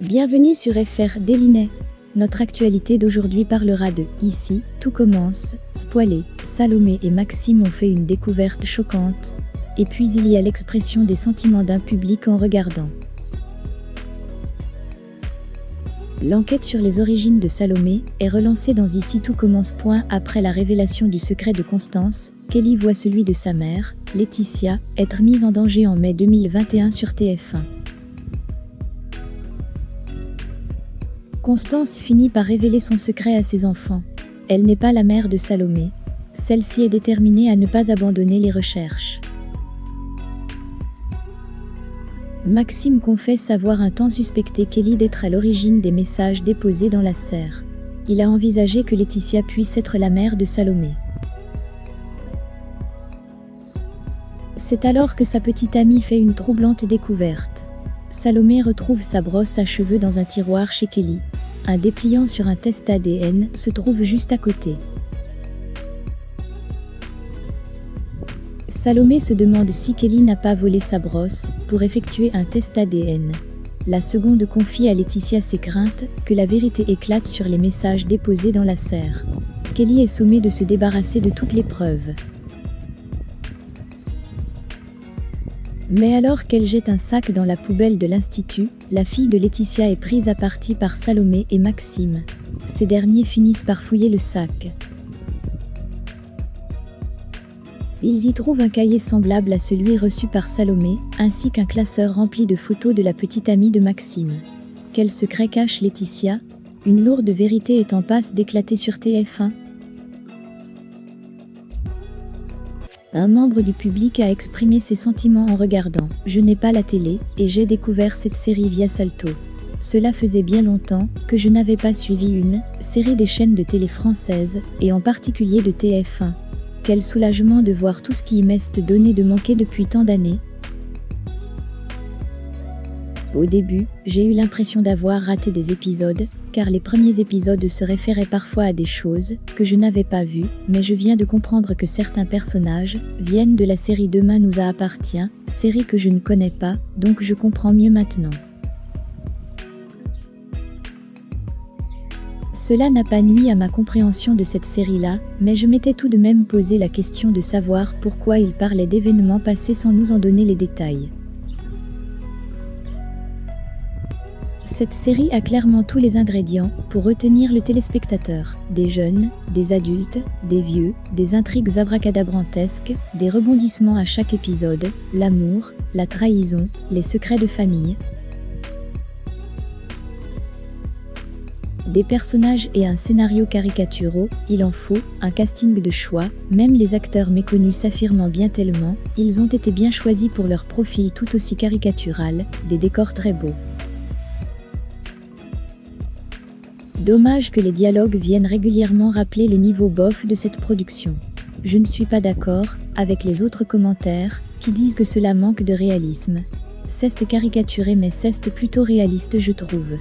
Bienvenue sur FR Délinet. Notre actualité d'aujourd'hui parlera de « Ici, tout commence », Spoilé, Salomé et Maxime ont fait une découverte choquante. Et puis il y a l'expression des sentiments d'un public en regardant. L'enquête sur les origines de Salomé est relancée dans Ici tout commence. Après la révélation du secret de Constance, Kelly voit celui de sa mère, Laetitia, être mise en danger en mai 2021 sur TF1. Constance finit par révéler son secret à ses enfants. Elle n'est pas la mère de Salomé. Celle-ci est déterminée à ne pas abandonner les recherches. Maxime confesse avoir un temps suspecté Kelly d'être à l'origine des messages déposés dans la serre. Il a envisagé que Laetitia puisse être la mère de Salomé. C'est alors que sa petite amie fait une troublante découverte. Salomé retrouve sa brosse à cheveux dans un tiroir chez Kelly. Un dépliant sur un test ADN se trouve juste à côté. Salomé se demande si Kelly n'a pas volé sa brosse pour effectuer un test ADN. La seconde confie à Laetitia ses craintes que la vérité éclate sur les messages déposés dans la serre. Kelly est sommée de se débarrasser de toutes les preuves. Mais alors qu'elle jette un sac dans la poubelle de l'institut, la fille de Laetitia est prise à partie par Salomé et Maxime. Ces derniers finissent par fouiller le sac. Ils y trouvent un cahier semblable à celui reçu par Salomé, ainsi qu'un classeur rempli de photos de la petite amie de Maxime. Quel secret cache Laetitia? Une lourde vérité est en passe d'éclater sur TF1. Un membre du public a exprimé ses sentiments en regardant « Je n'ai pas la télé et j'ai découvert cette série via Salto. Cela faisait bien longtemps que je n'avais pas suivi une série des chaînes de télé françaises et en particulier de TF1. Quel soulagement de voir tout ce qui m'est donné de manquer depuis tant d'années. Au début, j'ai eu l'impression d'avoir raté des épisodes, car les premiers épisodes se référaient parfois à des choses que je n'avais pas vues, mais je viens de comprendre que certains personnages viennent de la série Demain nous appartient, série que je ne connais pas, donc je comprends mieux maintenant. Cela n'a pas nui à ma compréhension de cette série-là, mais je m'étais tout de même posé la question de savoir pourquoi il parlait d'événements passés sans nous en donner les détails. Cette série a clairement tous les ingrédients pour retenir le téléspectateur. Des jeunes, des adultes, des vieux, des intrigues abracadabrantesques, des rebondissements à chaque épisode, l'amour, la trahison, les secrets de famille. Des personnages et un scénario caricaturaux, il en faut, un casting de choix, même les acteurs méconnus s'affirmant bien tellement, ils ont été bien choisis pour leur profil tout aussi caricatural, des décors très beaux. Dommage que les dialogues viennent régulièrement rappeler le niveau bof de cette production. Je ne suis pas d'accord avec les autres commentaires qui disent que cela manque de réalisme. C'est caricaturé mais c'est plutôt réaliste je trouve.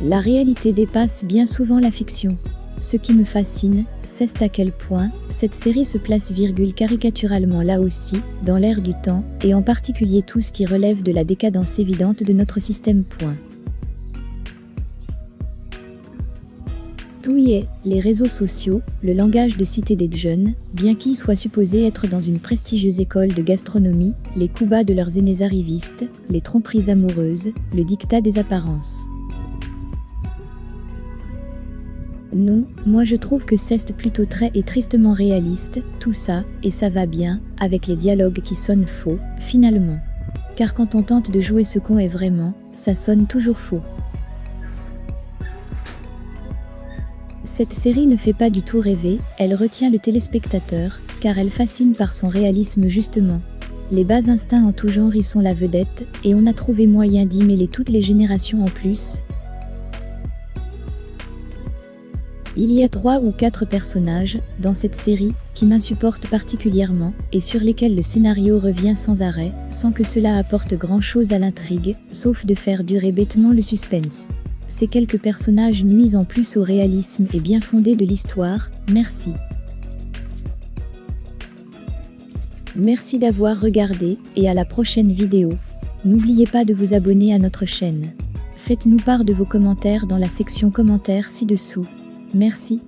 La réalité dépasse bien souvent la fiction. Ce qui me fascine, c'est à quel point cette série se place caricaturalement là aussi, dans l'air du temps, et en particulier tout ce qui relève de la décadence évidente de notre système. Tout y est, les réseaux sociaux, le langage de cité des jeunes, bien qu'ils soient supposés être dans une prestigieuse école de gastronomie, les coups bas de leurs aînés arrivistes, les tromperies amoureuses, le diktat des apparences. Non, moi je trouve que c'est plutôt très et tristement réaliste, tout ça, et ça va bien, avec les dialogues qui sonnent faux, finalement. Car quand on tente de jouer ce qu'on est vraiment, ça sonne toujours faux. Cette série ne fait pas du tout rêver, elle retient le téléspectateur, car elle fascine par son réalisme justement. Les bas instincts en tout genre y sont la vedette, et on a trouvé moyen d'y mêler toutes les générations en plus. Il y a 3 ou 4 personnages, dans cette série, qui m'insupportent particulièrement, et sur lesquels le scénario revient sans arrêt, sans que cela apporte grand-chose à l'intrigue, sauf de faire durer bêtement le suspense. Ces quelques personnages nuisent en plus au réalisme et bien fondé de l'histoire, merci. Merci d'avoir regardé, et à la prochaine vidéo. N'oubliez pas de vous abonner à notre chaîne. Faites-nous part de vos commentaires dans la section commentaires ci-dessous. Merci.